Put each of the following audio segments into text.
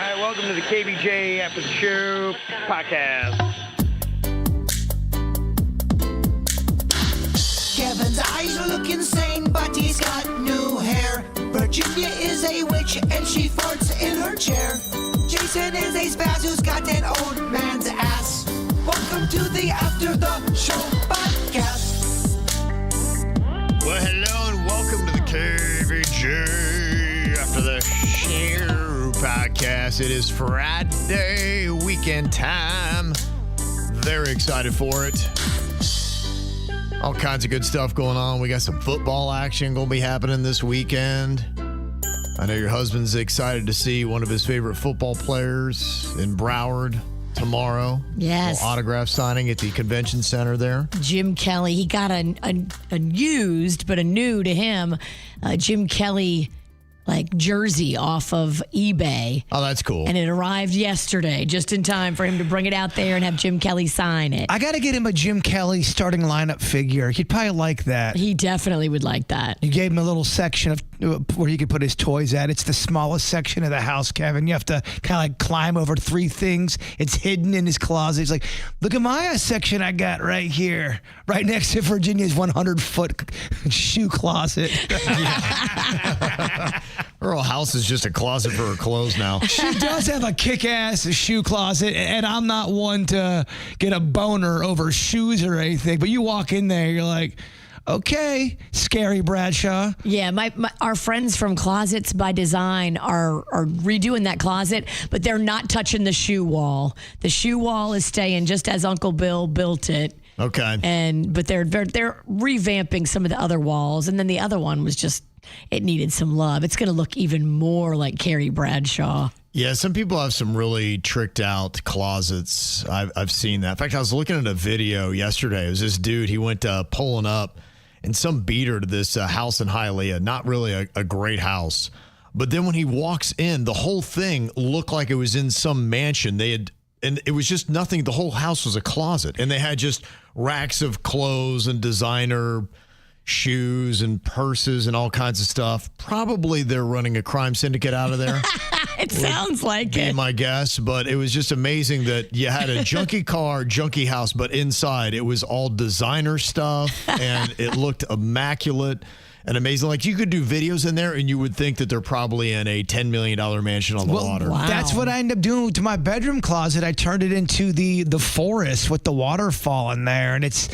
right, welcome to the KVJ After the Show podcast. Kevin's eyes look insane, but he's got new hair. Virginia is a witch, and she farts in her chair. Jason is a spaz who's got an old man's ass. Welcome to the After the Show podcast. Well, hello and welcome to the KVJ After the Show podcast. It is Friday, weekend time. Very excited for it. All kinds of good stuff going on. We got some football action going to be happening this weekend. I know your husband's excited to see one of his favorite football players in Broward tomorrow. Yes. Autograph signing at the convention center there. Jim Kelly, he got a used, but a new to him, Jim Kelly jersey off of eBay. Oh, that's cool. And it arrived yesterday, just in time for him to bring it out there and have Jim Kelly sign it. I got to get him a Jim Kelly starting lineup figure. He'd probably like that. He definitely would like that. You gave him a little section of where he could put his toys at. It's the smallest section of the house, Kevin. You have to kind of climb over three things. It's hidden in his closet. He's like, look at my section I got right here, right next to Virginia's 100-foot shoe closet. Her whole house is just a closet for her clothes now. She does have a kick-ass shoe closet, and I'm not one to get a boner over shoes or anything, but you walk in there, you're like, okay, scary Bradshaw. Yeah, our friends from Closets by Design are redoing that closet, but they're not touching the shoe wall. The shoe wall is staying just as Uncle Bill built it. Okay. But they're revamping some of the other walls, and then the other one was just, it needed some love. It's going to look even more like Carrie Bradshaw. Yeah, some people have some really tricked out closets. I've seen that. In fact, I was looking at a video yesterday. It was this dude. He went pulling up in some beater to this house in Hialeah. Not really a great house. But then when he walks in, the whole thing looked like it was in some mansion. And it was just nothing. The whole house was a closet. And they had just racks of clothes and designer shoes and purses and all kinds of stuff. Probably they're running a crime syndicate out of there. It sounds like be it. My guess, but it was just amazing that you had a junky car, junky house, but inside it was all designer stuff and it looked immaculate and amazing. Like you could do videos in there and you would think that they're probably in a $10 million mansion on the water. Wow. That's what I ended up doing to my bedroom closet. I turned it into the forest with the waterfall in there, and it's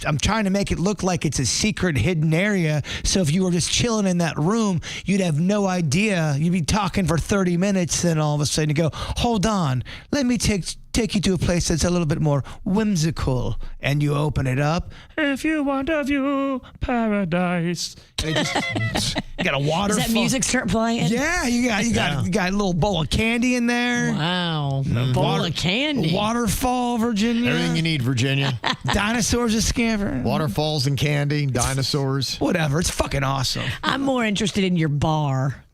I'm trying to make it look like it's a secret hidden area. So if you were just chilling in that room, you'd have no idea. You'd be talking for 30 minutes, then all of a sudden you go, hold on, let me take you to a place that's a little bit more whimsical, and you open it up. If you want a view, paradise. And it just, you got a waterfall. Does that music start playing? Yeah, you got a little bowl of candy in there. Wow, a bowl of candy. Waterfall, Virginia. Everything you need, Virginia. Dinosaurs are scampering. Waterfalls and candy, dinosaurs. Whatever, it's fucking awesome. I'm more interested in your bar.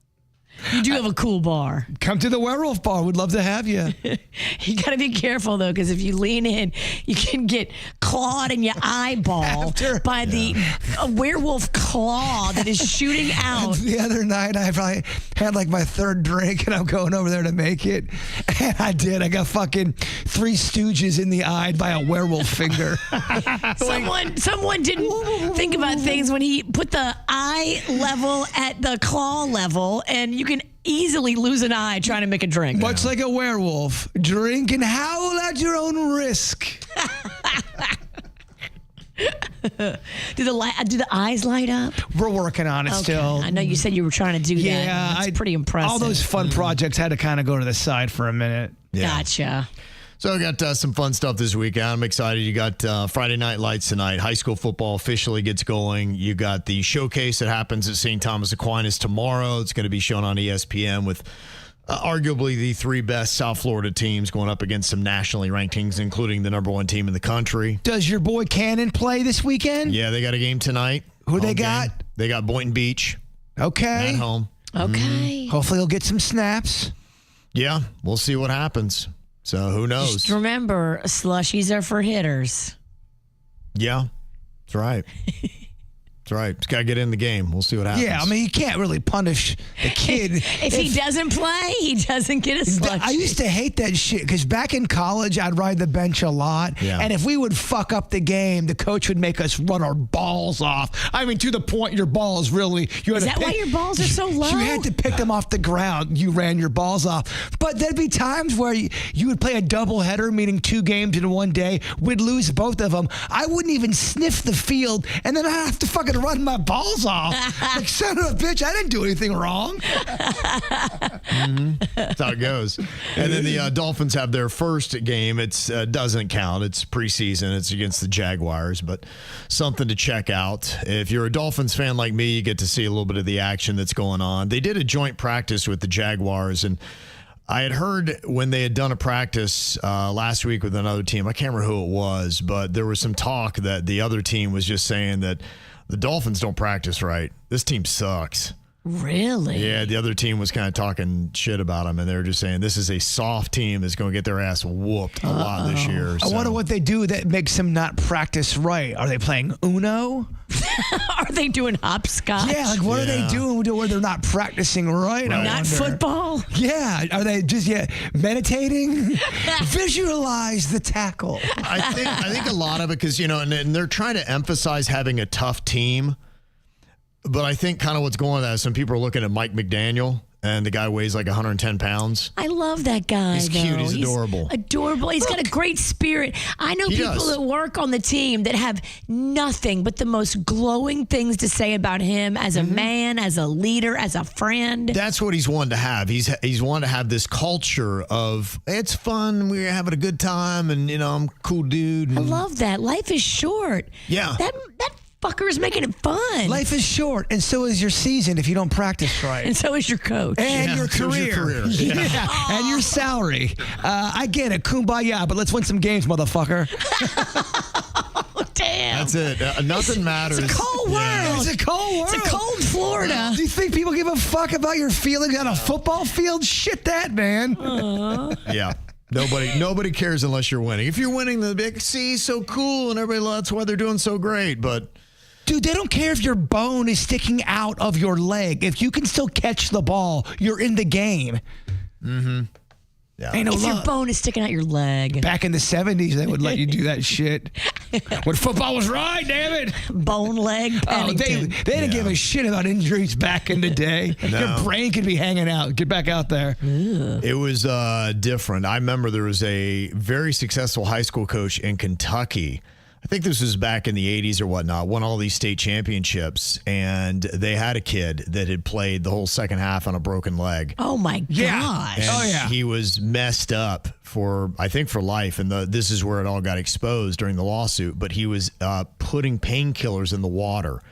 You do have a cool bar. Come to the Werewolf Bar. We'd love to have you. You got to be careful, though, because if you lean in, you can get clawed in your eyeball by the werewolf claw that is shooting out. The other night, I probably had like my third drink, and I'm going over there to make it. And I did. I got fucking Three Stooges in the eye by a werewolf finger. Someone didn't think about things when he put the eye level at the claw level, and you can easily lose an eye trying to make a drink. Much like a werewolf. Drink and howl at your own risk. Do the eyes light up? We're working on it still. I know you said you were trying to do that. Yeah, That's pretty impressive. All those fun projects had to kind of go to the side for a minute. Yeah. Gotcha. So I got some fun stuff this weekend. I'm excited. You got Friday Night Lights tonight. High school football officially gets going. You got the showcase that happens at St. Thomas Aquinas tomorrow. It's going to be shown on ESPN with arguably the three best South Florida teams going up against some nationally ranked teams, including the number one team in the country. Does your boy Cannon play this weekend? Yeah, they got a game tonight. Who they got? Game. They got Boynton Beach. Okay. At home. Okay. Hopefully he'll get some snaps. Yeah, we'll see what happens. So who knows? Just remember, slushies are for hitters. Yeah, that's right. That's right. Just got to get in the game. We'll see what happens. Yeah, I mean, you can't really punish the kid. If he doesn't play, he doesn't get a slushie. I used to hate that shit because back in college, I'd ride the bench a lot. Yeah. And if we would fuck up the game, the coach would make us run our balls off. I mean, to the point your balls really... Is that why your balls are so low? You had to pick them off the ground. You ran your balls off. But there'd be times where you would play a doubleheader, meaning 2 games in one day. We'd lose both of them. I wouldn't even sniff the field, and then I'd have to fucking run my balls off. Like, son of a bitch, I didn't do anything wrong. That's how it goes. And then the Dolphins have their first game. It doesn't count. It's preseason. It's against the Jaguars, but something to check out. If you're a Dolphins fan like me, you get to see a little bit of the action that's going on. They did a joint practice with the Jaguars, and I had heard when they had done a practice last week with another team, I can't remember who it was, but there was some talk that the other team was just saying that the Dolphins don't practice right. This team sucks. Really? Yeah, the other team was kind of talking shit about them, and they were just saying this is a soft team that's going to get their ass whooped a lot this year. I wonder what they do that makes them not practice right. Are they playing Uno? Are they doing hopscotch? Yeah, like what are they doing where they're not practicing right? I Not wonder. football? Yeah, are they just meditating? Visualize the tackle. I think a lot of it because and they're trying to emphasize having a tough team, but I think kind of what's going on is some people are looking at Mike McDaniel. And the guy weighs like 110 pounds. I love that guy. He's cute. Though. He's adorable. Adorable. He's got a great spirit. I know people that work on the team that have nothing but the most glowing things to say about him as a man, as a leader, as a friend. That's what he's wanted to have. He's wanted to have this culture of it's fun. We're having a good time, and I'm a cool dude. I love that. Life is short. Yeah. That fucker is making it fun. Life is short, and so is your season if you don't practice right. And so is your coach. And your career. Yeah. And your salary. I get it. Kumbaya, but let's win some games, motherfucker. Oh, damn. That's it. Nothing matters. It's a cold world. It's a cold world. It's a cold Florida. Do you think people give a fuck about your feelings on a football field? Shit that, man. Yeah. Nobody cares unless you're winning. If you're winning, they'll be like, see, so cool, and everybody, that's why they're doing so great, but... Dude, they don't care if your bone is sticking out of your leg. If you can still catch the ball, you're in the game. Mm-hmm. Yeah. Ain't no if your bone is sticking out your leg. Back in the 70s, they would let you do that shit. When football was right, damn it. Bone leg. Oh, they didn't give a shit about injuries back in the day. No. Your brain could be hanging out. Get back out there. It was different. I remember there was a very successful high school coach in Kentucky. I think this was back in the 80s or whatnot, won all these state championships, and they had a kid that had played the whole second half on a broken leg. Oh, my gosh. And he was messed up for life, and this is where it all got exposed during the lawsuit, but he was putting painkillers in the water.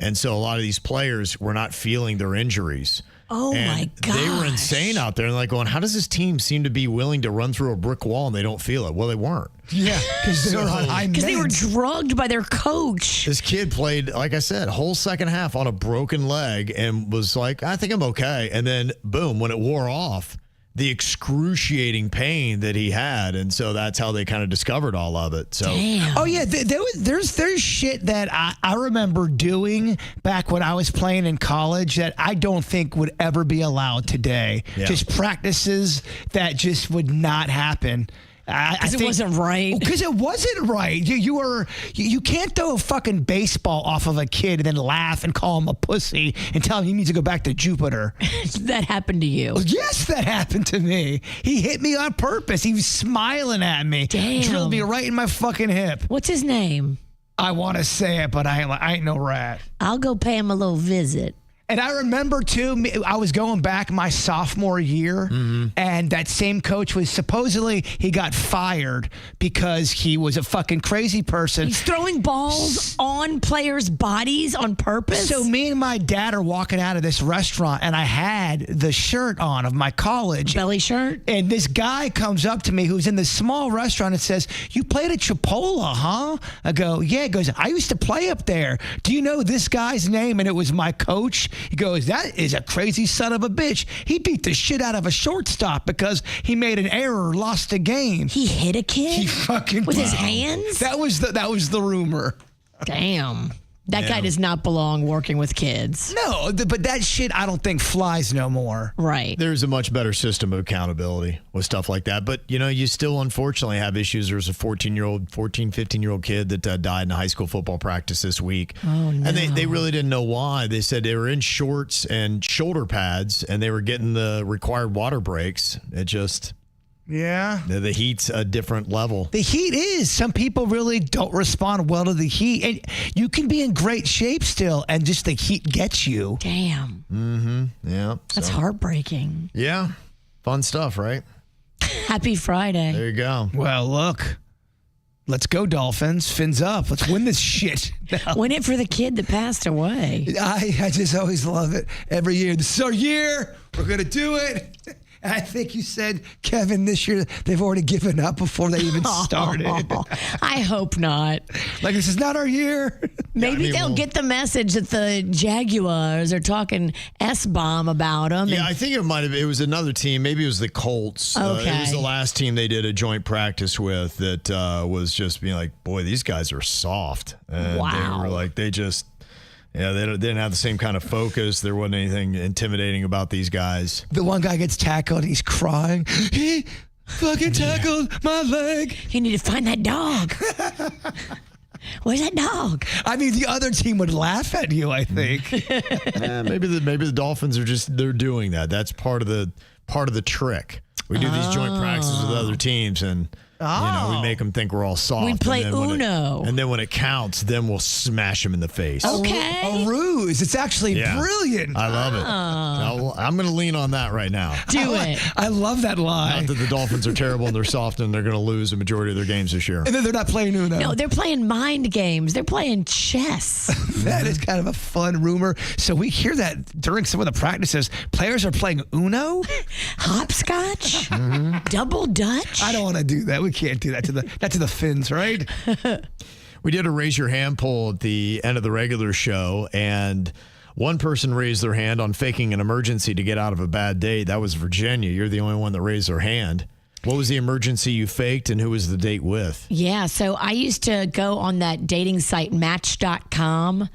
And so a lot of these players were not feeling their injuries. Oh, and my gosh. they were insane out there. And like going, how does this team seem to be willing to run through a brick wall and they don't feel it? Well, they weren't. Yeah, because they were on high meds. Because they were drugged by their coach. This kid played, like I said, whole second half on a broken leg and was like, I think I'm okay. And then, boom, when it wore off, the excruciating pain that he had. And so that's how they kind of discovered all of it. So, Damn. Oh, yeah. There's shit that I remember doing back when I was playing in college that I don't think would ever be allowed today. Yeah. Just practices that just would not happen. Because it wasn't right. Because it wasn't right. You can't throw a fucking baseball off of a kid and then laugh and call him a pussy and tell him he needs to go back to Jupiter. That happened to you. Yes, that happened to me. He hit me on purpose. He was smiling at me. Damn. Drilled me right in my fucking hip. What's his name? I want to say it, but I ain't no rat. I'll go pay him a little visit. And I remember, too, I was going back my sophomore year, and that same coach was supposedly, he got fired because he was a fucking crazy person. He's throwing balls on players' bodies on purpose? So me and my dad are walking out of this restaurant, and I had the shirt on of my college. Belly shirt? And this guy comes up to me who's in this small restaurant and says, you played at Chipola, huh? I go, yeah. He goes, I used to play up there. Do you know this guy's name? And it was my coach. He goes, that is a crazy son of a bitch. He beat the shit out of a shortstop because he made an error, lost a game. He hit a kid? He fucking with his hands? That was the rumor. Damn. That guy does not belong working with kids. No, but that shit I don't think flies no more. Right. There's a much better system of accountability with stuff like that. But, you still unfortunately have issues. There's a 15-year-old kid that died in a high school football practice this week. Oh, no. And they really didn't know why. They said they were in shorts and shoulder pads, and they were getting the required water breaks. It just... Yeah. The heat's a different level. The heat is. Some people really don't respond well to the heat. And you can be in great shape still, and just the heat gets you. Damn. Mm-hmm. Yeah. That's heartbreaking. Yeah. Fun stuff, right? Happy Friday. There you go. Well, look. Let's go, Dolphins. Fins up. Let's win this shit. Win it for the kid that passed away. I just always love it. Every year. This is our year. We're going to do it. And I think you said, Kevin, this year they've already given up before they even started. I hope not. Like, this is not our year. Maybe they'll get the message that the Jaguars are talking S-bomb about them. Yeah, I think it was another team. Maybe it was the Colts. Okay. It was the last team they did a joint practice with that was just being like, boy, these guys are soft. And wow. They were like, they didn't have the same kind of focus. There wasn't anything intimidating about these guys. The one guy gets tackled and he's crying. He fucking tackled my leg. You need to find that dog. Where's that dog? I mean, the other team would laugh at you, I think. Maybe the Dolphins they're doing that. That's part of the trick. We do these joint practices with other teams, and we make them think we're all soft. We play and Uno. And then when it counts, then we'll smash them in the face. Okay. A ruse. It's actually brilliant. I love it. I'm going to lean on that right now. Do it. I love that lie. Not that the Dolphins are terrible and they're soft and they're going to lose the majority of their games this year. And then they're not playing Uno. No, they're playing mind games. They're playing chess. That is kind of a fun rumor. So we hear that during some of the practices, players are playing Uno? Hopscotch? Double Dutch? I don't want to do that. We can't do that to the Finns, right? We did a raise your hand poll at the end of the regular show, and one person raised their hand on faking an emergency to get out of a bad date. That was Virginia. You're the only one that raised their hand. What was the emergency you faked, and who was the date with? Yeah, so I used to go on that dating site, Match.com.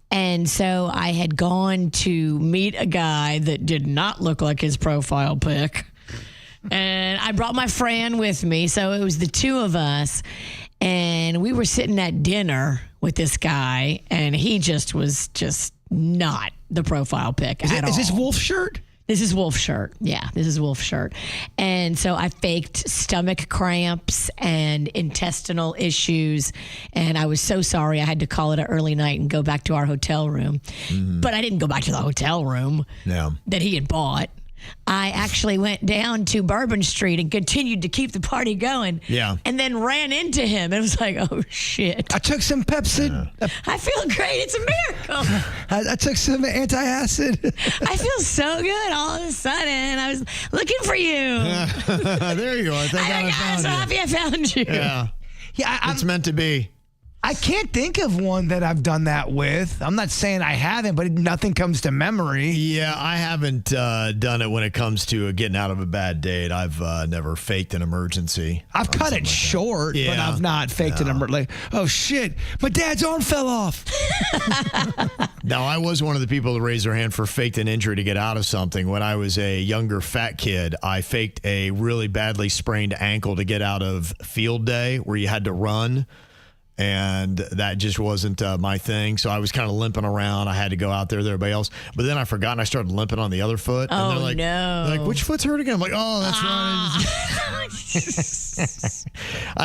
And so I had gone to meet a guy that did not look like his profile pic. And I brought my friend with me. So it was the two of us. And we were sitting at dinner with this guy. And he just was not the profile pic at all. Is this Wolf shirt? This is Wolf shirt. Yeah, this is Wolf shirt. And so I faked stomach cramps and intestinal issues. And I was so sorry I had to call it an early night and go back to our hotel room. But I didn't go back to the hotel room that he had bought. I actually went down to Bourbon Street and continued to keep the party going. Yeah. And then ran into him. It was like, oh, shit. I took some Pepsi. I feel great. It's a miracle. I took some antacid. I feel so good all of a sudden. I was looking for you. There you go. I think I I'm found so you. happy I found you. Yeah. Yeah, It's meant to be. I can't think of one that I've done that with. I'm not saying I haven't, but nothing comes to memory. Yeah, I haven't done it when it comes to getting out of a bad date. I've never faked an emergency. I've cut it short, but I've not faked an emergency. Like, oh, shit, my dad's arm fell off. Now, I was one of the people that raised their hand for faked an injury to get out of something. When I was a younger fat kid, I faked a really badly sprained ankle to get out of field day where you had to run. And that just wasn't my thing. So I was kind of limping around. I had to go out there with everybody else. But then I forgot and I started limping on the other foot. Oh, and they're like, no. They're like, which foot's hurt again? I'm like, oh, that's right.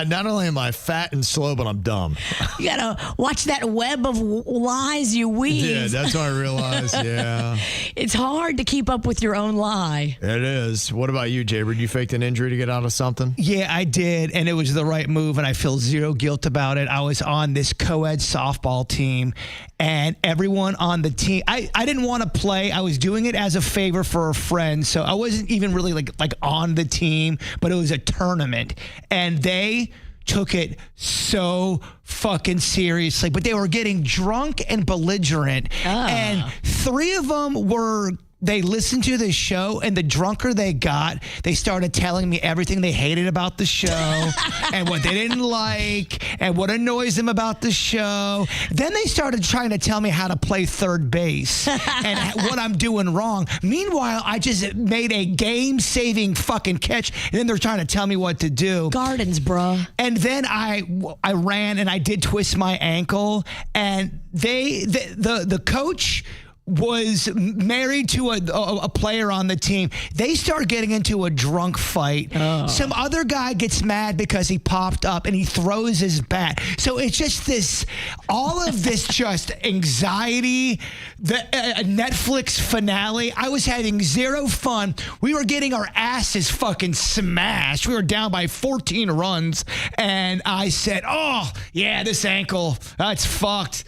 Not only am I fat and slow, but I'm dumb. You got to watch that web of lies you weave. Yeah, that's what I realized. Yeah. It's hard to keep up with your own lie. It is. What about you, Jaybird? You faked an injury to get out of something? Yeah, I did, and it was the right move, and I feel zero guilt about it. I was on this co-ed softball team, and everyone on the team, I didn't want to play. I was doing it as a favor for a friend, so I wasn't even really like on the team, but it was a tournament, and they took it so fucking seriously, but they were getting drunk and belligerent, and three of them were they listened to the show, and the drunker they got, they started telling me everything they hated about the show and what they didn't like and what annoys them about the show. Then they started trying to tell me how to play third base and what I'm doing wrong. Meanwhile, I just made a game-saving fucking catch, and then they're trying to tell me what to do. Gardens, bruh. And then I ran, and I did twist my ankle, and the coach was married to a player on the team. They start getting into a drunk fight. Some other guy gets mad because he popped up and he throws his bat. So it's just all of this just anxiety, the Netflix finale. I was having zero fun. We were getting our asses fucking smashed. We were down by 14 runs. And I said, oh, yeah, this ankle, it's fucked.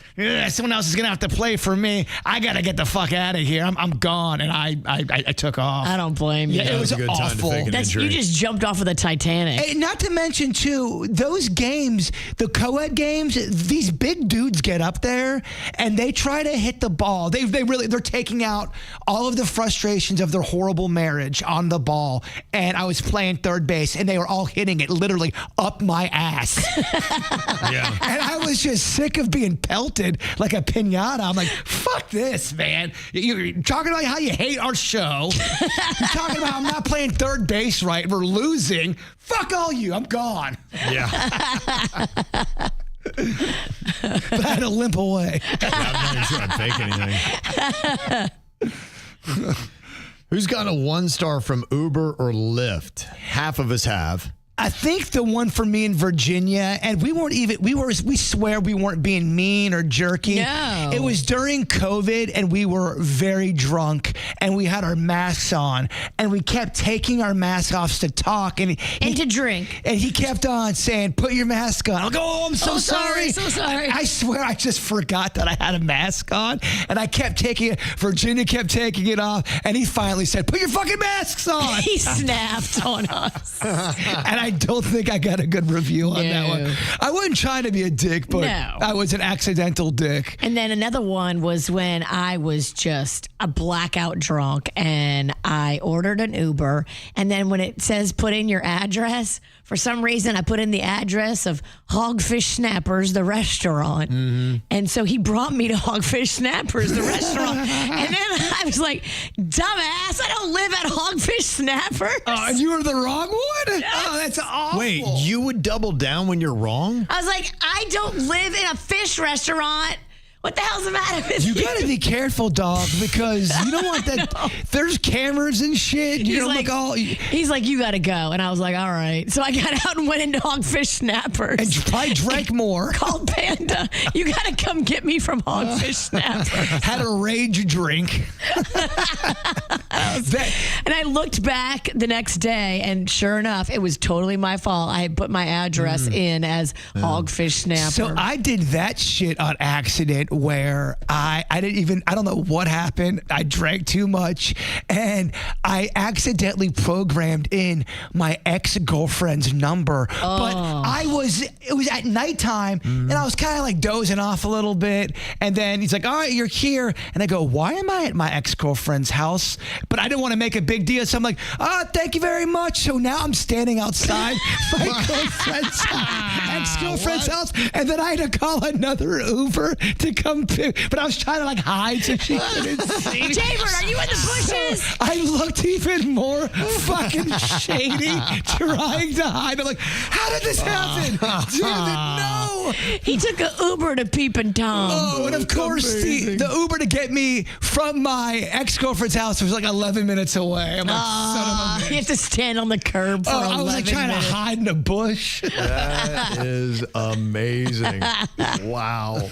Someone else is going to have to play for me. I got to get the fuck out of here. I'm gone. And I took off. I don't blame you. Yeah, it was a good time to awful. fake an injury. You just jumped off of the Titanic. And not to mention, too, those games, the co-ed games, these big dudes get up there and they try to hit the ball. They're taking out all of the frustrations of their horrible marriage on the ball. And I was playing third base and they were all hitting it literally up my ass. Yeah. And I was just sick of being pelted like a piñata. I'm like, fuck this, man. You're talking about how you hate our show. You're talking about I'm not playing third base right. We're losing. Fuck all you. I'm gone. Yeah. But I had to limp away. I'm not sure I'd fake anything. Who's got a 1-star from Uber or Lyft? Half of us have. I think the one for me in Virginia, and we swear we weren't being mean or jerky. No. It was during COVID and we were very drunk and we had our masks on and we kept taking our masks off to talk and to drink. And he kept on saying, put your mask on. I'll go, oh, I'm so sorry. So sorry. I swear I just forgot that I had a mask on and I kept taking it. Virginia kept taking it off and he finally said, put your fucking masks on. He snapped on us. And I don't think I got a good review on that one. I wasn't trying to be a dick, but I was an accidental dick. And then another one was when I was just a blackout drunk and I ordered an Uber. And then when it says put in your address, for some reason I put in the address of Hogfish Snappers, the restaurant. Mm-hmm. And so he brought me to Hogfish Snappers, the restaurant. And then I was like, dumbass, I don't live at Hogfish Snappers. You were the wrong one? Oh, that's awful. Wait, you would double down when you're wrong? I was like, I don't live in a fish restaurant. What the hell's the matter with you? You gotta be careful, dog, because you don't want that. There's cameras and shit. You don't look all. He's like, you gotta go. And I was like, all right. So I got out and went into Hogfish Snappers. And probably drank more. Called Panda. You gotta come get me from Hogfish Snappers. Had a rage drink. And I looked back the next day, and sure enough, it was totally my fault. I had put my address in as Hogfish Snapper. So I did that shit on accident where I don't know what happened. I drank too much and I accidentally programmed in my ex-girlfriend's number. But it was at nighttime and I was kind of like dozing off a little bit. And then he's like, all right, you're here. And I go, why am I at my ex-girlfriend's house? But I didn't want to make a big deal. So I'm like, thank you very much. So now I'm standing outside my girlfriend's ex-girlfriend's house. And then I had to call another Uber to come pick. But I was trying to like hide so she couldn't see me. Jaybird, are you in the bushes? I looked even more fucking shady trying to hide. I'm like, how did this happen? Damn it, no. He took an Uber to Peepin' Tom. Oh, and of course the Uber to get me from my ex-girlfriend's house was like 11 minutes away. I'm like, son of a bitch. You have to stand on the curb for 11 I was like trying to hide in a bush. That is amazing. Wow.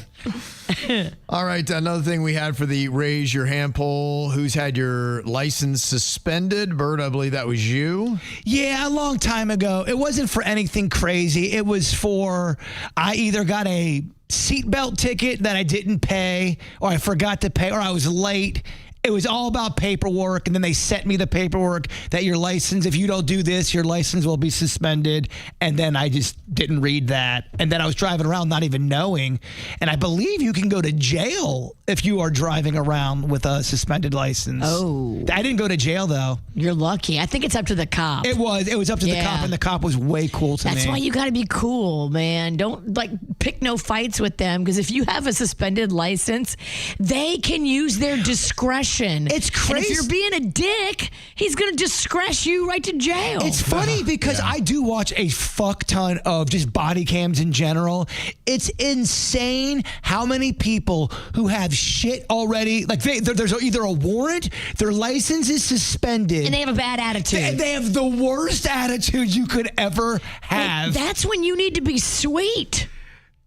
All right, another thing we had for the raise your hand poll. Who's had your license suspended? Bert, I believe that was you. Yeah, a long time ago. It wasn't for anything crazy. It was for, I either got a seatbelt ticket that I didn't pay, or I forgot to pay, or I was late. It was all about paperwork, and then they sent me the paperwork that your license, if you don't do this, your license will be suspended. And then I just didn't read that. And then I was driving around not even knowing. And I believe you can go to jail if you are driving around with a suspended license. Oh. I didn't go to jail, though. You're lucky. I think it's up to the cop. It was up to the cop, and the cop was way cool to me. That's why you got to be cool, man. Don't pick no fights with them, because if you have a suspended license, they can use their discretion. It's crazy. And if you're being a dick, he's going to discretion you right to jail. It's funny because I do watch a fuck ton of just body cams in general. It's insane how many people who have shit already, like there's either a warrant, their license is suspended, and they have a bad attitude. They have the worst attitude you could ever have. That's when you need to be sweet.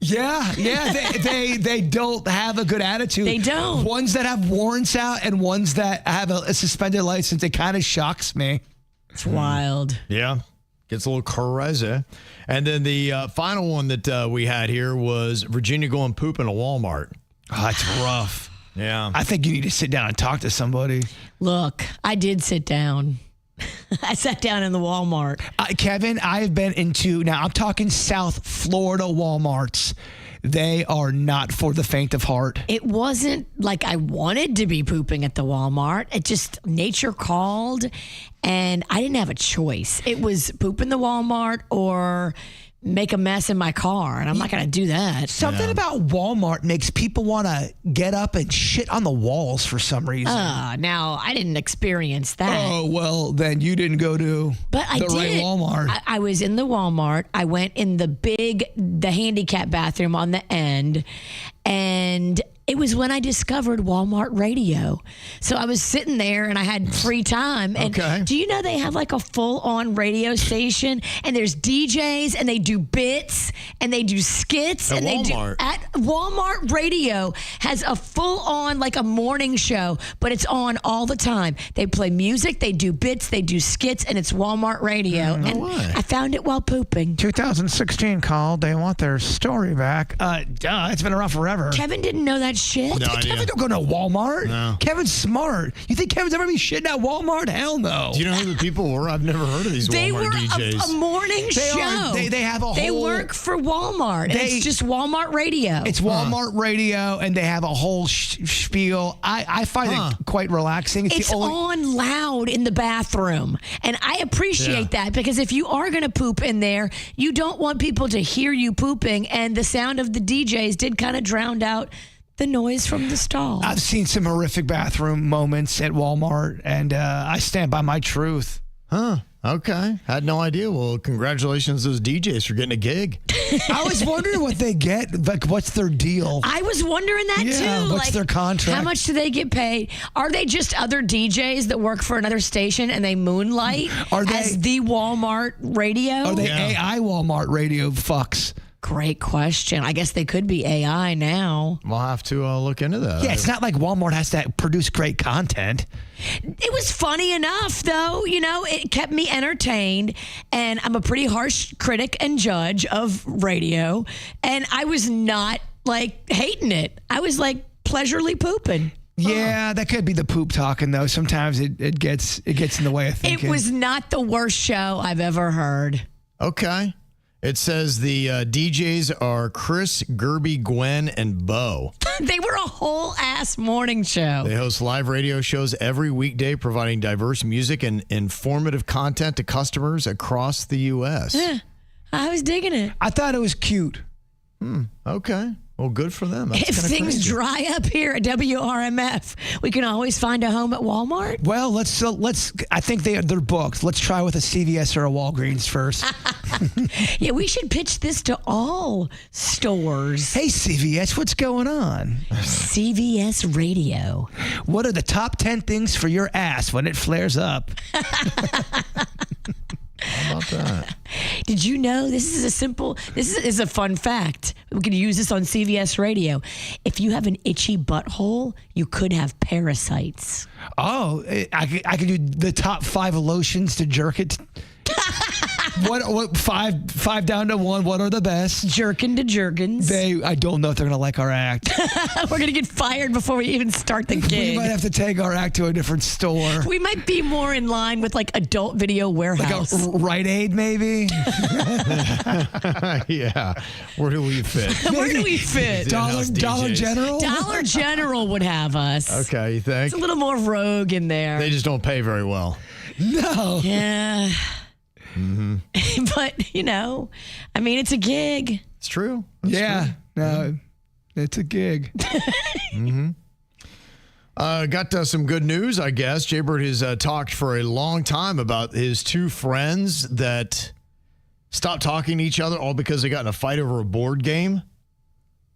Yeah, they don't have a good attitude. They don't. Ones that have warrants out and ones that have a suspended license, it kind of shocks me. It's wild. Yeah. Gets a little crazy. And then the final one that we had here was Virginia going poop in a Walmart. Oh, that's rough. Yeah. I think you need to sit down and talk to somebody. Look, I did sit down. I sat down in the Walmart. Kevin, I have been into, now I'm talking South Florida Walmarts. They are not for the faint of heart. It wasn't like I wanted to be pooping at the Walmart. It just, nature called, and I didn't have a choice. It was poop in the Walmart or make a mess in my car, and I'm not going to do that. Something about Walmart makes people want to get up and shit on the walls for some reason. Now, I didn't experience that. Oh, well, then you didn't go to But I did. right Walmart. I was in the Walmart. I went in the handicap bathroom on the end, and it was when I discovered Walmart radio. So I was sitting there and I had free time. And do you know they have like a full-on radio station, and there's DJs and they do bits and they do skits. At and Walmart. Walmart radio has a full-on like a morning show, but it's on all the time. They play music, they do bits, they do skits, and it's Walmart radio. And I found it while pooping. 2016 called. They want their story back. It's been around forever. Kevin didn't know that shit. No idea. Kevin don't go to Walmart. No. Kevin's smart. You think Kevin's ever be shitting at Walmart? Hell no. Do you know who the people were? I've never heard of these They Walmart were DJs. a morning show. They have a They whole... work for Walmart. And it's just Walmart radio. It's Walmart radio, and they have a whole spiel. I find it quite relaxing. It's on loud in the bathroom. And I appreciate that, because if you are going to poop in there, you don't want people to hear you pooping. And the sound of the DJs did kind of drown out the noise from the stall. I've seen some horrific bathroom moments at Walmart, and I stand by my truth. Okay. Had no idea. Well, congratulations to those DJs for getting a gig. I was wondering what they get. Like, what's their deal? I was wondering that too. What's their contract? How much do they get paid? Are they just other DJs that work for another station and they moonlight as the Walmart radio? Are they AI Walmart radio fucks? Great question. I guess they could be AI now. We'll have to look into that. Yeah, it's not like Walmart has to produce great content. It was funny enough, though. You know, it kept me entertained, and I'm a pretty harsh critic and judge of radio, and I was not, like, hating it. I was, like, pleasurely pooping. Yeah, that could be the poop talking, though. Sometimes it gets in the way of thinking. It was not the worst show I've ever heard. Okay. It says the DJs are Chris, Gerby, Gwen, and Bo. They were a whole ass morning show. They host live radio shows every weekday, providing diverse music and informative content to customers across the U.S. Yeah, I was digging it. I thought it was cute. Okay. Well, good for them. That's if kinda things crazy. dry up here at WRMF, we can always find a home at Walmart. Well, let's. I think they're booked. Let's try with a CVS or a Walgreens first. Yeah, we should pitch this to all stores. Hey, CVS, what's going on? CVS Radio. What are the top 10 things for your ass when it flares up? How about that? Did you know this is a fun fact. We could use this on CVS Radio. If you have an itchy butthole, you could have parasites. Oh, I could do the top 5 lotions to jerk it What? Five down to one. What are the best? Jerkin to Jerkins. I don't know if they're gonna like our act. We're gonna get fired before we even start the gig. We might have to take our act to a different store. We might be more in line with like Adult Video Warehouse. Like a Rite Aid, maybe. Yeah. Where do we fit? Where do we fit? Dollar DJs. General. Dollar General would have us. Okay, you think? It's a little more rogue in there. They just don't pay very well. No. Yeah. But, I mean, it's a gig. It's true. Yeah. No, it's a gig. Got some good news, I guess. Jaybird has talked for a long time about his two friends that stopped talking to each other all because they got in a fight over a board game.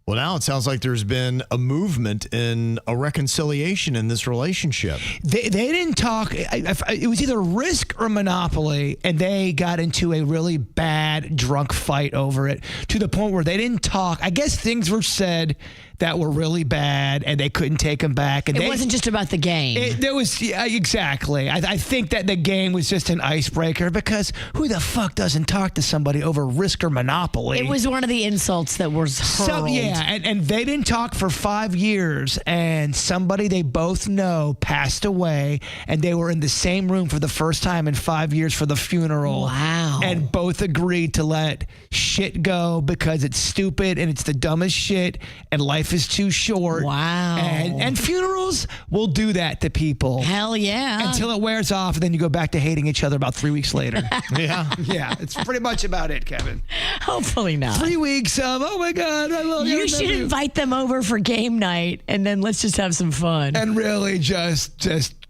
Well, now it sounds like there's been a movement in a reconciliation in this relationship. They didn't talk. It was either Risk or Monopoly, and they got into a really bad drunk fight over it to the point where they didn't talk. I guess things were said that were really bad, and they couldn't take them back. And it wasn't just about the game. Exactly. I think that the game was just an icebreaker because who the fuck doesn't talk to somebody over Risk or Monopoly? It was one of the insults that was hurled. And they didn't talk for 5 years, and somebody they both know passed away, and they were in the same room for the first time in 5 years for the funeral. Wow. And both agreed to let shit go because it's stupid and it's the dumbest shit, and life is too short. Wow. And funerals will do that to people. Hell yeah. Until it wears off, and then you go back to hating each other about 3 weeks later. Yeah. Yeah, it's pretty much about it, Kevin. Hopefully not. 3 weeks of, oh my God, I love you. You should invite them over for game night, and then let's just have some fun. And really just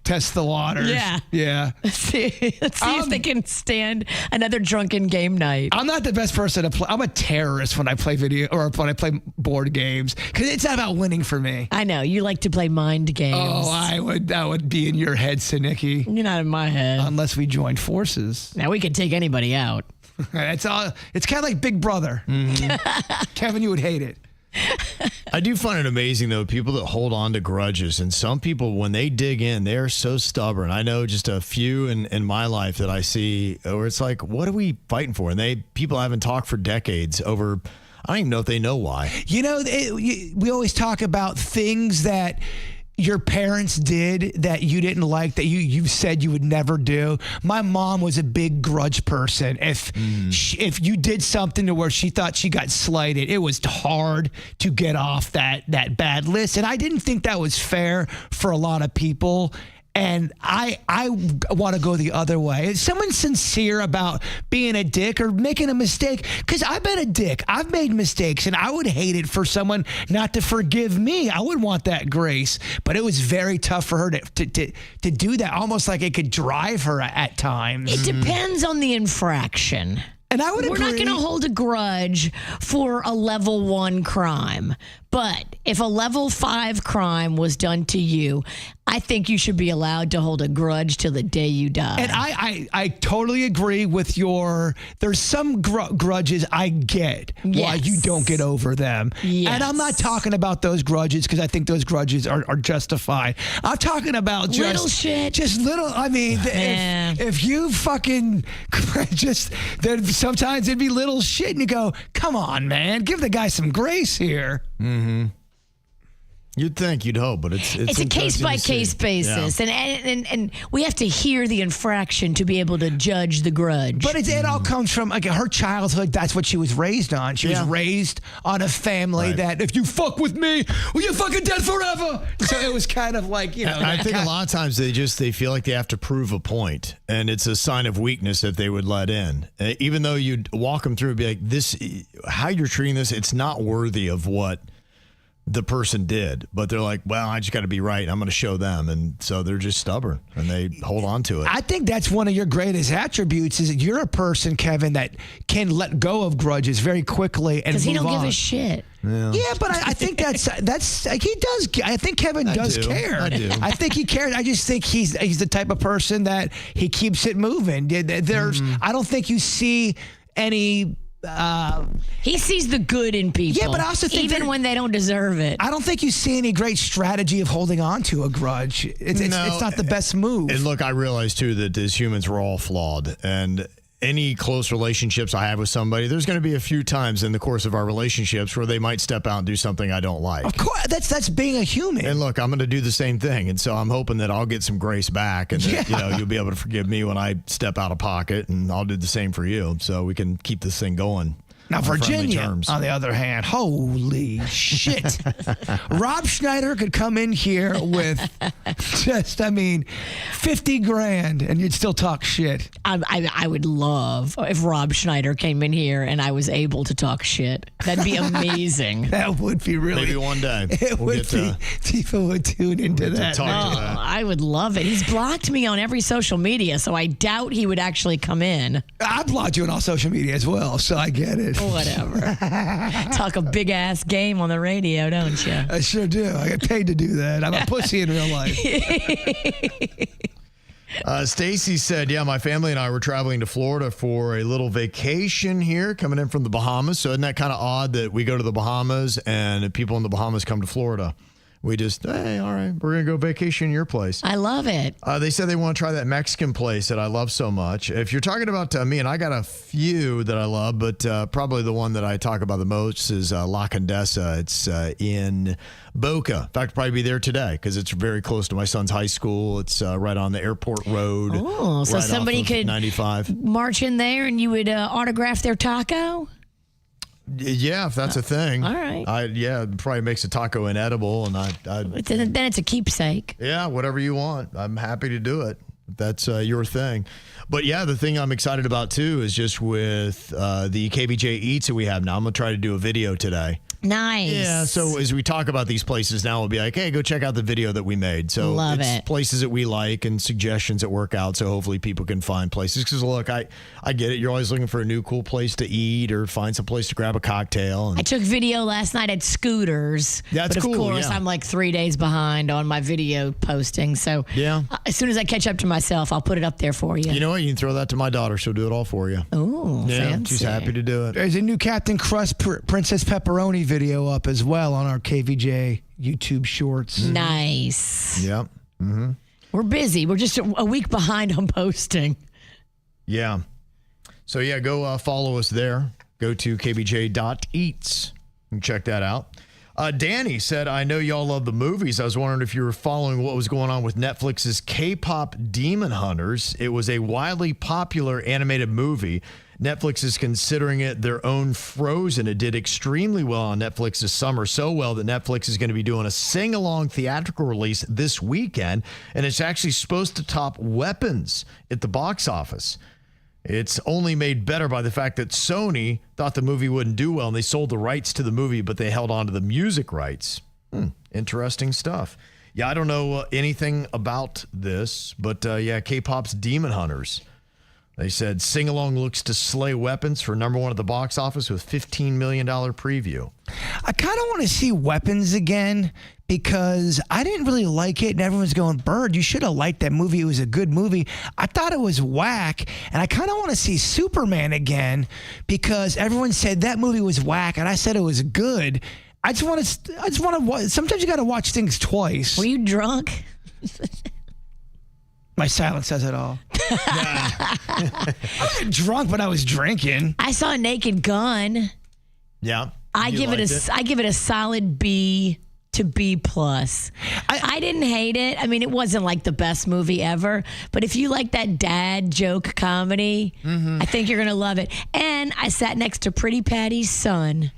test the waters. Yeah. Yeah. Let's see if they can stand another drunken game night. I'm not the best person to play. I'm a terrorist when I play video or when I play board games because it's not about winning for me. I know. You like to play mind games. Oh, that would be in your head, Sinicki. You're not in my head. Unless we join forces. Now we could take anybody out. It's kind of like Big Brother. Kevin, you would hate it. I do find it amazing, though, people that hold on to grudges. And some people, when they dig in, they're so stubborn. I know just a few in my life that I see where it's like, what are we fighting for? And people haven't talked for decades over, I don't even know if they know why. We always talk about things that your parents did that you didn't like, that you said you would never do. My mom was a big grudge person. If you did something to where she thought she got slighted, it was hard to get off that bad list. And I didn't think that was fair for a lot of people. And I want to go the other way. Is someone sincere about being a dick or making a mistake? Because I've been a dick. I've made mistakes, and I would hate it for someone not to forgive me. I would want that grace. But it was very tough for her to do that, almost like it could drive her at times. It depends on the infraction. And I would We're agree. not going to hold a grudge for a level 1 crime. But if a level 5 crime was done to you, I think you should be allowed to hold a grudge till the day you die. And I totally agree with there's some grudges I get why you don't get over them. Yes. And I'm not talking about those grudges because I think those grudges are justified. I'm talking about little shit. Just little, I mean, if you fucking then sometimes it'd be little shit and you go, come on, man, give the guy some grace here. Mm-hmm. You'd think, you'd hope, but it's a case-by-case basis, yeah. and we have to hear the infraction to be able to judge the grudge. But it all comes from her childhood. That's what she was raised on. She was raised on a family that if you fuck with me, well, you're fucking dead forever. So it was kind of like, I think a lot of times they feel like they have to prove a point, and it's a sign of weakness if they would let in. Even though you'd walk them through and be like, this, how you're treating this, it's not worthy of what the person did, but they're like, well, I just got to be right. I'm going to show them. And so they're just stubborn and they hold on to it. I think that's one of your greatest attributes is that you're a person, Kevin, that can let go of grudges very quickly and move on. Because he don't give a shit. Yeah, but I think that's he does. I think Kevin does care. I do. I think he cares. I just think he's the type of person that he keeps it moving. I don't think you see any. He sees the good in people. Yeah, but I also think even when they don't deserve it. I don't think you see any great strategy of holding on to a grudge. It's not the best move. And look, I realize too that as humans we're all flawed, and any close relationships I have with somebody, there's going to be a few times in the course of our relationships where they might step out and do something I don't like. Of course, that's being a human. And look, I'm going to do the same thing. And so I'm hoping that I'll get some grace back and that, you'll be able to forgive me when I step out of pocket, and I'll do the same for you so we can keep this thing going. Now, on friendly Virginia, terms. on the other hand, holy shit. Rob Schneider could come in here with just, 50 grand and you'd still talk shit. I would love if Rob Schneider came in here and I was able to talk shit. That'd be amazing. That would be really. Maybe one day. People would tune into that. I would love it. He's blocked me on every social media, so I doubt he would actually come in. I blocked you on all social media as well, so I get it. Whatever. Talk a big ass game on the radio, don't you? I sure do. I get paid to do that. I'm a pussy in real life. Stacy said, my family and I were traveling to Florida for a little vacation here, coming in from the Bahamas. So isn't that kind of odd that we go to the Bahamas and people in the Bahamas come to Florida? We just, hey, all right, we're going to go vacation your place. I love it. They said they want to try that Mexican place that I love so much. If you're talking about me, and I got a few that I love, but probably the one that I talk about the most is La Condesa. It's in Boca. In fact, I'll probably be there today because it's very close to my son's high school. It's right on the airport road. Oh, so right somebody off of could 95. March in there and you would autograph their taco? Yeah, if that's a thing. All right. It probably makes a taco inedible, and Then it's a keepsake. Yeah, whatever you want. I'm happy to do it. That's your thing. But yeah, the thing I'm excited about too is just with the KVJ Eats that we have now. I'm going to try to do a video today. Nice. Yeah, so as we talk about these places now, we'll be like, hey, go check out the video that we made. So Love it's it. places that we like and suggestions that work out. So hopefully people can find places. Because look, I get it. You're always looking for a new cool place to eat or find some place to grab a cocktail. And I took video last night at Scooters. That's but of cool, course, yeah. I'm like 3 days behind on my video posting. So as soon as I catch up to myself, I'll put it up there for you. You know what? You can throw that to my daughter. She'll do it all for you. Oh, Yeah, fancy. she's happy to do it. There's a new Captain Crust Princess Pepperoni video up as well on our KVJ YouTube Shorts. Nice. Yep. Mm-hmm. We're busy. We're just a week behind on posting. Yeah. So, go follow us there. Go to kvj.eats and check that out. Danny said, I know y'all love the movies. I was wondering if you were following what was going on with Netflix's K-pop Demon Hunters. It was a wildly popular animated movie. Netflix is considering it their own Frozen. It did extremely well on Netflix this summer, so well that Netflix is going to be doing a sing-along theatrical release this weekend, and it's actually supposed to top Weapons at the box office. It's only made better by the fact that Sony thought the movie wouldn't do well, and they sold the rights to the movie, but they held on to the music rights. Interesting stuff. Yeah, I don't know anything about this, but K-pop's Demon Hunters. They said sing-along looks to slay Weapons for number one at the box office with $15 million preview. I kind of want to see Weapons again because I didn't really like it, and everyone's going, Bird, you should have liked that movie. It was a good movie. I thought it was whack, and I kind of want to see Superman again because everyone said that movie was whack, and I said it was good. I just want to. Sometimes you got to watch things twice. Were you drunk? My silence says it all. I wasn't drunk, but I was drinking. I saw Naked Gun. Yeah. I give it a solid B to B plus. I didn't hate it. I mean, it wasn't like the best movie ever, but if you like that dad joke comedy, I think you're gonna love it. And I sat next to Pretty Patty's son.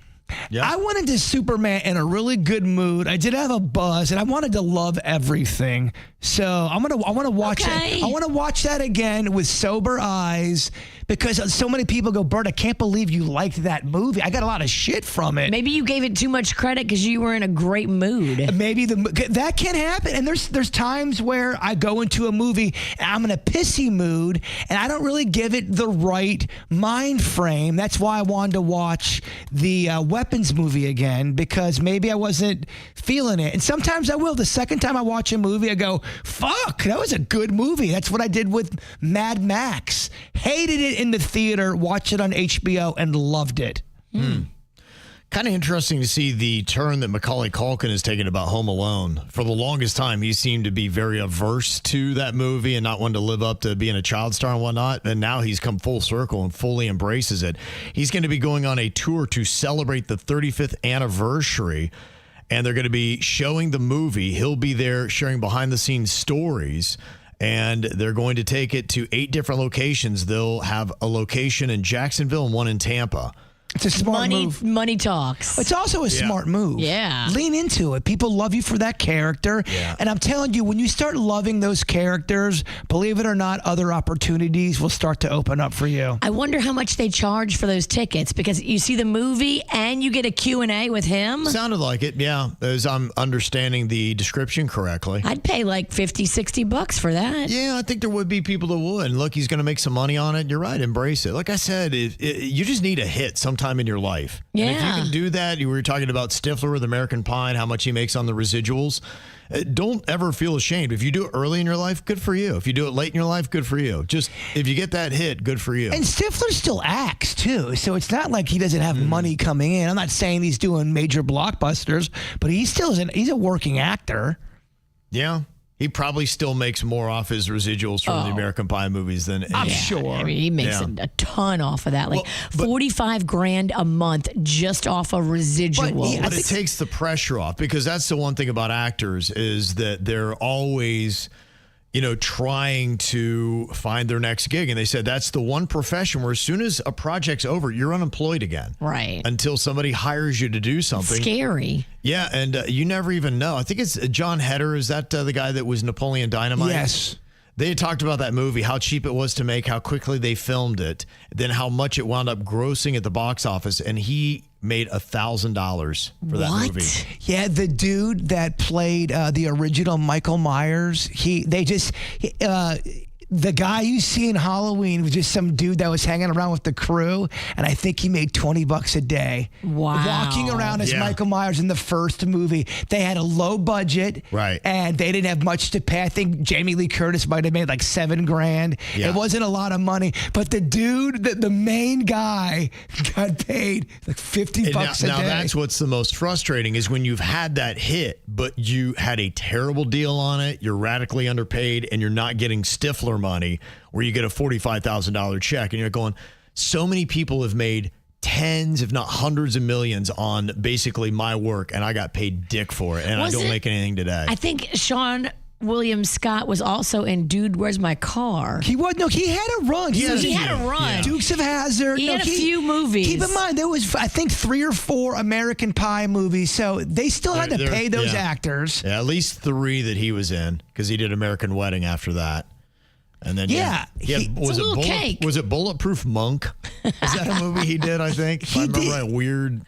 Yep. I went into Superman in a really good mood. I did have a buzz, and I wanted to love everything. So I want to watch it. I want to watch that again with sober eyes because so many people go, Bert, I can't believe you liked that movie. I got a lot of shit from it. Maybe you gave it too much credit because you were in a great mood. Maybe that can happen. And there's times where I go into a movie and I'm in a pissy mood and I don't really give it the right mind frame. That's why I wanted to watch the Weapons movie again because maybe I wasn't feeling it. And sometimes I will. The second time I watch a movie, I go, fuck, that was a good movie. That's what I did with Mad Max. Hated it in the theater, watched it on HBO, and loved it. Kind of interesting to see the turn that Macaulay Culkin has taken about Home Alone. For the longest time, he seemed to be very averse to that movie and not wanting to live up to being a child star and whatnot. And now he's come full circle and fully embraces it. He's going to be going on a tour to celebrate the 35th anniversary, and they're going to be showing the movie. He'll be there sharing behind-the-scenes stories, and they're going to take it to 8 different locations. They'll have a location in Jacksonville and one in Tampa. It's a smart move. Money talks. It's also a smart move. Yeah. Lean into it. People love you for that character. Yeah. And I'm telling you, when you start loving those characters, believe it or not, other opportunities will start to open up for you. I wonder how much they charge for those tickets, because you see the movie and you get a Q&A with him. Sounded like it, yeah, as I'm understanding the description correctly. I'd pay like $50-$60 for that. Yeah, I think there would be people that would. And look, he's going to make some money on it. You're right. Embrace it. Like I said, you just need a hit sometime in your life. Yeah. And if you can do that, you were talking about Stifler with American Pie and how much he makes on the residuals. Don't ever feel ashamed. If you do it early in your life, good for you. If you do it late in your life, good for you. Just if you get that hit, good for you. And Stifler still acts too, so it's not like he doesn't have money coming in. I'm not saying he's doing major blockbusters, but he still he's a working actor. Yeah. He probably still makes more off his residuals from the American Pie movies than I'm sure. I mean, he makes a ton off of that. Like Well, but- $45,000 a month just off of residuals. But it takes the pressure off, because that's the one thing about actors is that they're always, trying to find their next gig. And they said that's the one profession where as soon as a project's over, you're unemployed again. Right. Until somebody hires you to do something. Scary. Yeah, and you never even know. I think it's John Heder. Is that the guy that was Napoleon Dynamite? Yes. They had talked about that movie, how cheap it was to make, how quickly they filmed it, then how much it wound up grossing at the box office, and he made $1,000 for that What? movie. Yeah, the dude that played the original Michael Myers, the guy you see in Halloween was just some dude that was hanging around with the crew, and I think he made $20 a day. Wow. Walking around as Yeah. Michael Myers in the first movie. They had a low budget. Right. And they didn't have much to pay. I think Jamie Lee Curtis might have made like $7,000. Yeah. It wasn't a lot of money, but the dude, the main guy, got paid like $50 a day. Now that's what's the most frustrating is when you've had that hit, but you had a terrible deal on it, you're radically underpaid, and you're not getting Stifler money where you get a $45,000 check, and you're going, so many people have made tens, if not hundreds of millions on basically my work, and I got paid dick for it, and I don't make anything today. I think Sean William Scott was also in Dude, Where's My Car? He had a run. He had a run. Yeah. Dukes of Hazzard. He had a few movies. Keep in mind, there was, I think, 3 or 4 American Pie movies, so they still had to pay those actors. Yeah, at least 3 that he was in, because he did American Wedding after that. And then It's a little cake. Was it Bulletproof Monk? Is that a movie he did? I think if I remember right. Weird.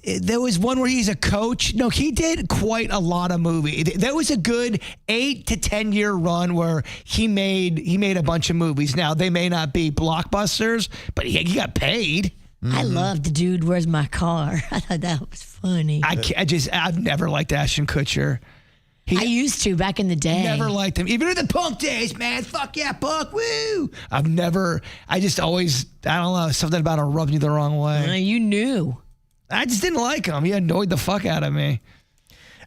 There was one where he's a coach. No, he did quite a lot of movies. There was a good 8 to 10 year run where he made a bunch of movies. Now they may not be blockbusters, but he got paid. I loved Dude, Where's My Car? I thought that was funny. I've never liked Ashton Kutcher. I used to back in the day. Never liked him. Even in the punk days, man. Fuck yeah, punk. Woo. I don't know, something about him rubbed you the wrong way. You knew. I just didn't like him. He annoyed the fuck out of me.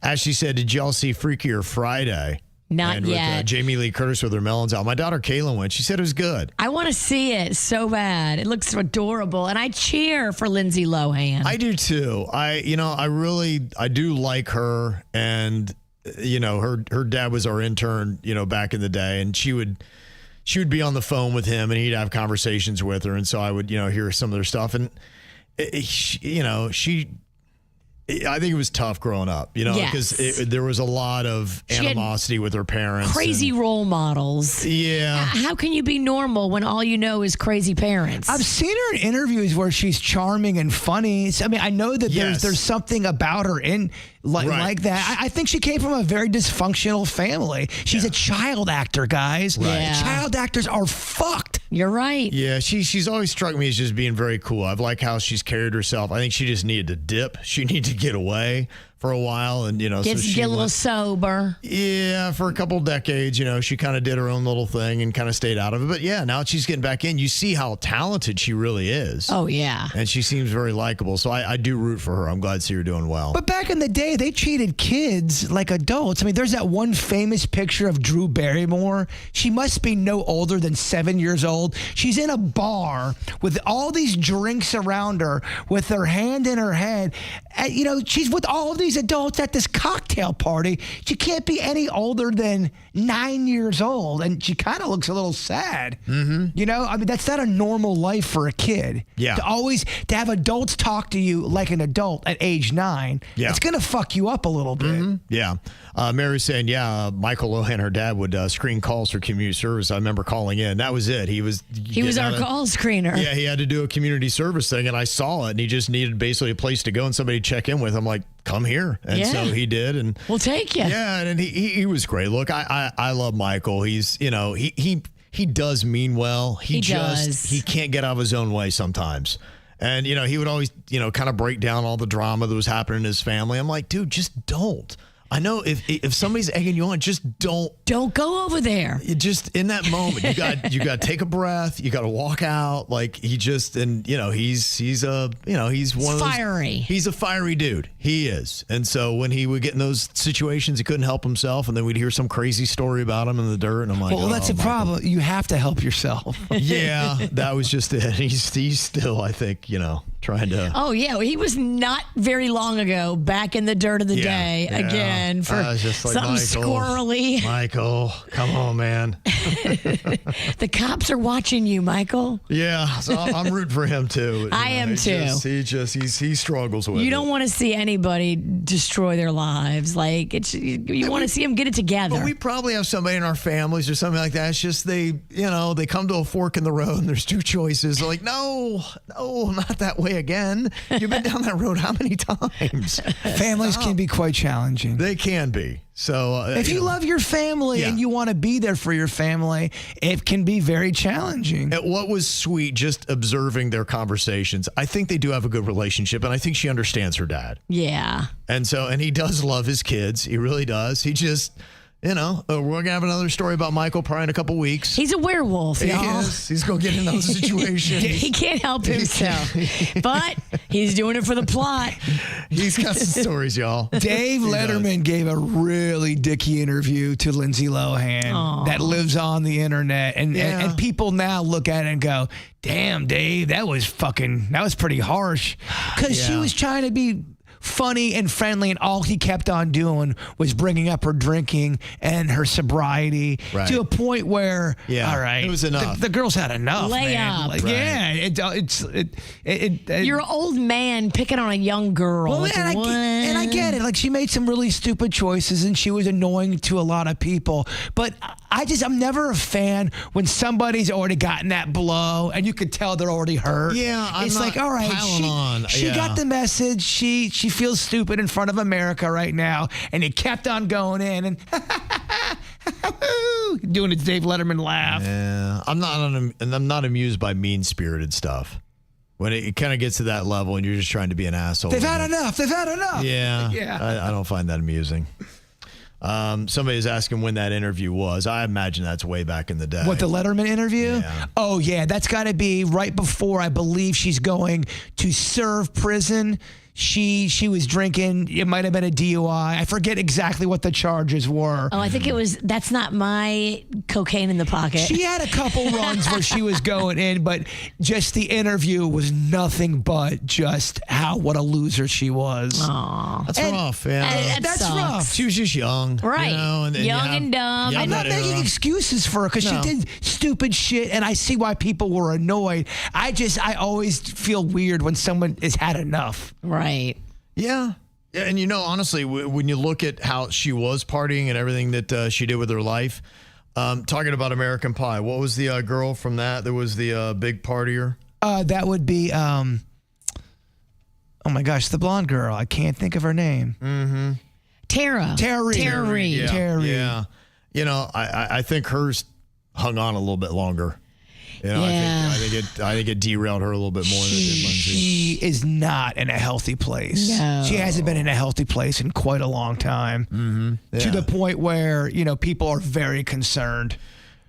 Ashley said, did y'all see Freakier Friday? Not and yet. With Jamie Lee Curtis with her melons out. My daughter Kaylin went. She said it was good. I want to see it so bad. It looks adorable, and I cheer for Lindsay Lohan. I do too. I do like her, and her dad was our intern, back in the day, and she would be on the phone with him, and he'd have conversations with her, and so I would hear some of their stuff, and I think it was tough growing up, because there was a lot of animosity with her parents. Crazy role models. Yeah. How can you be normal when all you know is crazy parents? I've seen her in interviews where she's charming and funny. I mean, I know that there's something about her like that. I think she came from a very dysfunctional family. She's a child actor, guys. Right. Yeah. Child actors are fucked. You're right. Yeah, she's always struck me as just being very cool. I've liked how she's carried herself. I think she just needed to dip. She needed to get away for a while, and Get a little sober. Yeah, for a couple decades, she kind of did her own little thing and kind of stayed out of it. But yeah, now she's getting back in. You see how talented she really is. Oh yeah, and she seems very likable. So I do root for her. I'm glad to see her doing well. But back in the day, they treated kids like adults. I mean, there's that one famous picture of Drew Barrymore. She must be no older than 7 years old. She's in a bar with all these drinks around her, with her hand in her head. She's with all of these adults at this cocktail party. She can't be any older than 9 years old, and she kind of looks a little sad. Mm-hmm. I mean, that's not a normal life for a kid. Yeah. To have adults talk to you like an adult at age 9, it's going to fuck you up a little bit. Mm-hmm. Yeah. Mary's saying, Michael Lohan, her dad, would screen calls for community service. I remember calling in. That was it. He was our call screener. Yeah, he had to do a community service thing, and I saw it, and he just needed basically a place to go and somebody to check in with. I'm like, come here. And so he did. And we'll take you. Yeah, and he was great. Look, I love Michael. He's, he does mean well. He can't get out of his own way sometimes. And, he would always, kind of break down all the drama that was happening in his family. I'm like, dude, just don't. I know if somebody's egging you on, just don't go over there. You just in that moment, you got to take a breath. You got to walk out. Like he's one of those fiery. He's a fiery dude. He is. And so when he would get in those situations, he couldn't help himself, and then we'd hear some crazy story about him in the dirt, and I'm like, well, that's a problem. You have to help yourself. Yeah, that was just it. He's still, I think, trying to. Oh yeah, he was not very long ago back in the dirt of the day again for just like, something squirrely. Michael, come on, man. The cops are watching you, Michael. Yeah, so I'm rooting for him too. I am too. He struggles with it. You don't want to see anybody destroy their lives. Like you want to see them get it together. But we probably have somebody in our families or something like that. It's just they come to a fork in the road and there's two choices. They're like, no, not that way again. You've been down that road how many times? Families can be quite challenging. They can be. So if you love your family and you want to be there for your family, it can be very challenging. What was sweet, just observing their conversations. I think they do have a good relationship, and I think she understands her dad. Yeah. And he does love his kids. He really does. He just, we're going to have another story about Michael probably in a couple weeks. He's a werewolf, y'all. He is. He's going to get in those situations. He can't help himself. But he's doing it for the plot. He's got some stories, y'all. Dave Letterman gave a really dicky interview to Lindsay Lohan that lives on the internet. And people now look at it and go, damn, Dave, that was pretty harsh. Because she was trying to be funny and friendly, and all he kept on doing was bringing up her drinking and her sobriety to a point where, all right, it was enough. The girl's had enough. Lay man. up. Like, yeah, you're an old man picking on a young girl. Well, like, and I get it. Like, she made some really stupid choices, and she was annoying to a lot of people. But I'm never a fan when somebody's already gotten that blow, and you could tell they're already hurt. Yeah, it's like, all right, she got the message. She feels stupid in front of America right now, and it kept on going in and doing a Dave Letterman laugh. Yeah, I'm not amused by mean-spirited stuff. When it kind of gets to that level and you're just trying to be an asshole. They've had enough. Yeah. I don't find that amusing. Somebody is asking when that interview was. I imagine that's way back in the day. What, the Letterman interview? Yeah. Oh, yeah. That's got to be right before, I believe, she's going to serve prison. She was drinking. It might have been a DUI. I forget exactly what the charges were. Oh, I think it was, that's not my cocaine in the pocket. She had a couple runs where she was going in, but just the interview was nothing but just what a loser she was. Aww. That's rough. Yeah. That's sucks. rough. She was just young. Right. Young and dumb. I'm not making excuses for her because she did stupid shit, and I see why people were annoyed. I always feel weird when someone has had enough. Right. Yeah. And honestly, when you look at how she was partying and everything that she did with her life, talking about American Pie, what was the girl from that was the big partier? That would be, oh my gosh, the blonde girl. I can't think of her name. Mm-hmm. Tara. Terry. Yeah. I think hers hung on a little bit longer. You know, I think it derailed her a little bit more than it did Lindsay. She is not in a healthy place. No. She hasn't been in a healthy place in quite a long time. To the point where, people are very concerned.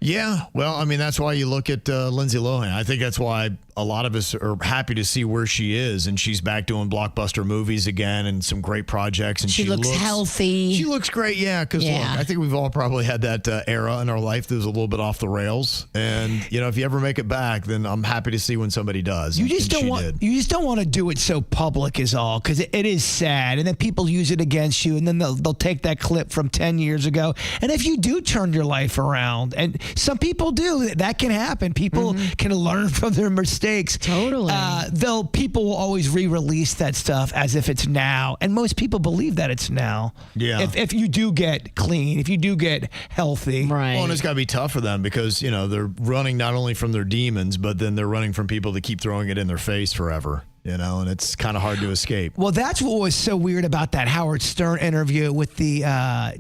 Yeah, well, I mean, that's why you look at Lindsay Lohan. I think that's why a lot of us are happy to see where she is, and she's back doing blockbuster movies again and some great projects. And she looks healthy. She looks great, yeah. Because look, I think we've all probably had that era in our life that was a little bit off the rails. And if you ever make it back, then I'm happy to see when somebody does. You just don't want to do it so public, is all, because it is sad, and then people use it against you, and then they'll take that clip from 10 years ago. And if you do turn your life around, and some people do, that can happen. People can learn from their mistakes. Totally. Though people will always re-release that stuff as if it's now, and most people believe that it's now. Yeah. If you do get clean, if you do get healthy, right. Well, and it's got to be tough for them because they're running not only from their demons, but then they're running from people that keep throwing it in their face forever. And it's kind of hard to escape. Well, that's what was so weird about that Howard Stern interview with the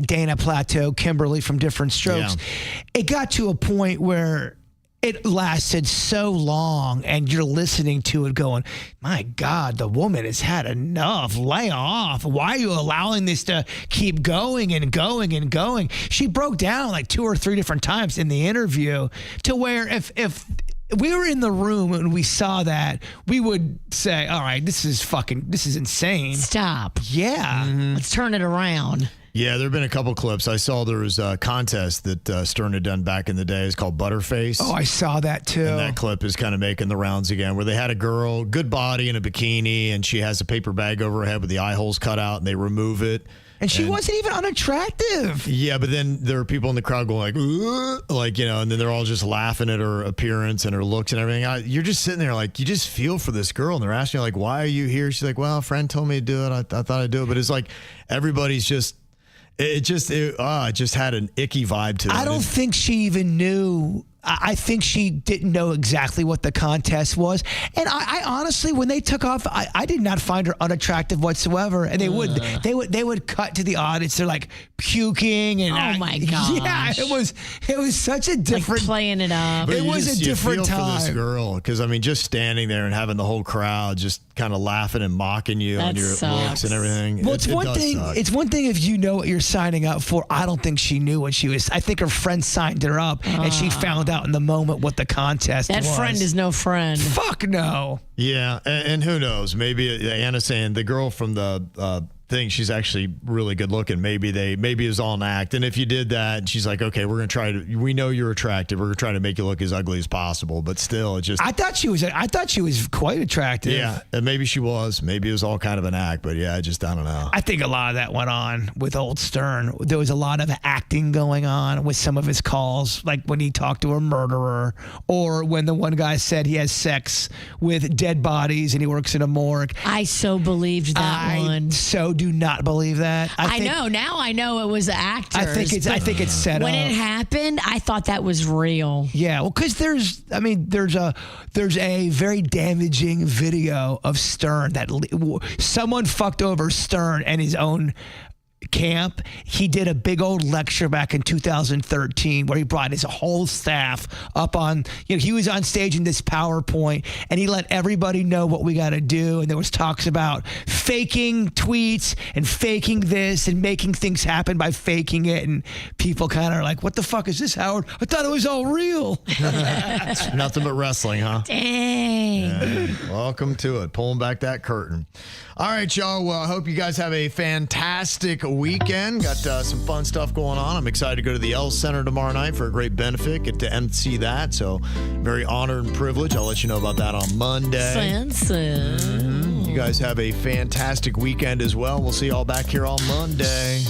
Dana Plateau, Kimberly from Different Strokes. Yeah. It got to a point where it lasted so long, and you're listening to it going, my God, the woman has had enough. Lay off. Why are you allowing this to keep going and going and going? She broke down like 2 or 3 different times in the interview to where if we were in the room and we saw that, we would say, all right, this is insane. Stop. Yeah. Let's turn it around. Yeah, there have been a couple clips. I saw there was a contest that Stern had done back in the day. It's called Butterface. Oh, I saw that too. And that clip is kind of making the rounds again, where they had a girl, good body in a bikini, and she has a paper bag over her head with the eye holes cut out, and they remove it. And she wasn't even unattractive. Yeah, but then there are people in the crowd going and then they're all just laughing at her appearance and her looks and everything. You're just sitting there like, you just feel for this girl, and they're asking her like, why are you here? She's like, well, a friend told me to do it. I thought I'd do it. But it's like everybody's just... It just had an icky vibe to it. I don't think she even knew. I think she didn't know exactly what the contest was. And I honestly, when they took off, I did not find her unattractive whatsoever. And they would cut to the audience. They're like puking and oh my gosh. Yeah, it was such a different, like playing it up. But it was a different feel time for this girl, because I mean, just standing there and having the whole crowd just kind of laughing and mocking you on your looks and everything. Well, it's one thing. Suck. It's one thing if you know what you're signing up for. I don't think she knew when she was. I think her friend signed her up, and she found out in the moment what the contest was. That friend is no friend. Fuck no. Yeah, and who knows? Maybe Anna's saying the girl from the thing, she's actually really good looking. Maybe it was all an act. And if you did that, she's like, okay, we're gonna try to. We know you're attractive. We're gonna try to make you look as ugly as possible. But still, it just. I thought she was quite attractive. Yeah, and maybe she was. Maybe it was all kind of an act. But yeah, I don't know. I think a lot of that went on with old Stern. There was a lot of acting going on with some of his calls, like when he talked to a murderer, or when the one guy said he has sex with dead bodies and he works in a morgue. I so believed that one. So do not believe that. I know. Now I know it was actors. I think it's set when up. it happened, I thought that was real. Yeah, well, because there's a very damaging video of Stern that someone fucked over Stern and his own camp. He did a big old lecture back in 2013 where he brought his whole staff up on, he was on stage in this PowerPoint and he let everybody know what we got to do. And there was talks about faking tweets and faking this and making things happen by faking it. And people kind of are like, what the fuck is this, Howard? I thought it was all real. It's nothing but wrestling, huh? Dang. Yeah. Welcome to it. Pulling back that curtain. All right, y'all. Well, I hope you guys have a fantastic weekend. Got some fun stuff going on. I'm excited to go to the L Center tomorrow night for a great benefit. Get to MC that. So very honored and privileged. I'll let you know about that on Monday. You You guys have a fantastic weekend as well. We'll see y'all back here on Monday.